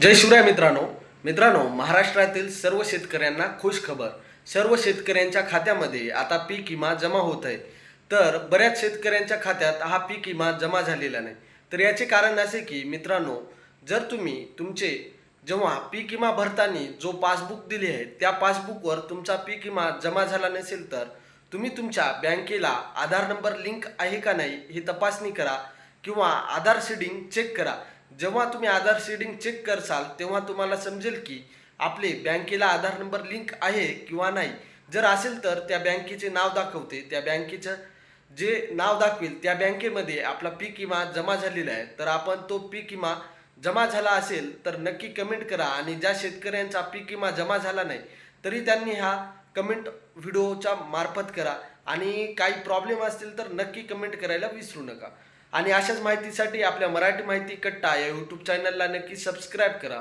जय शिवराय मित्रांनो महाराष्ट्रातील सर्व शेतकऱ्यांना खुश खबर। सर्व शेतकऱ्यांच्या खात्यामध्ये आता पीक विमा जमा होत आहे। तर बऱ्याच शेतकऱ्यांच्या खात्यात हा पीक विमा जमा झालेला नाही। तर याचे कारण असे की मित्रांनो, जर तुम्ही तुमचे जेव्हा पीक विमा भरताना जो पासबुक दिले आहे त्या पासबुकवर तुमचा पीक विमा जमा झाला नसेल तर तुम्ही तुमच्या बँकेला आधार नंबर लिंक आहे का नाही ही तपासणी करा किंवा आधार सीडिंग चेक करा। जेव्हा तुम्ही आधार सीडिंग चेक करसाल तेव्हा तुम्हाला समजेल की आपले बँकेला आधार नंबर लिंक आहे किंवा नाही। जर असेल तर त्या बँकेचे नाव दाखवते, त्या बँकेचं जे नाव दाखवेल त्या बँकेमध्ये आपला पीक विमा जमा झालेला आहे। तर आपण तो पीक विमा जमा झाला असेल तर नक्की कमेंट करा। आणि ज्या शेतकऱ्यांचा पीक विमा जमा झाला नाही तरी त्यांनी हा कमेंट व्हिडिओच्या मार्फत करा। आणि काही प्रॉब्लेम असतील तर नक्की कमेंट करायला विसरू नका। आणि अशाच माहितीसाठी आपल्या मराठी माहिती कट्टा या यूट्यूब चॅनलला नक्की सबस्क्राईब करा।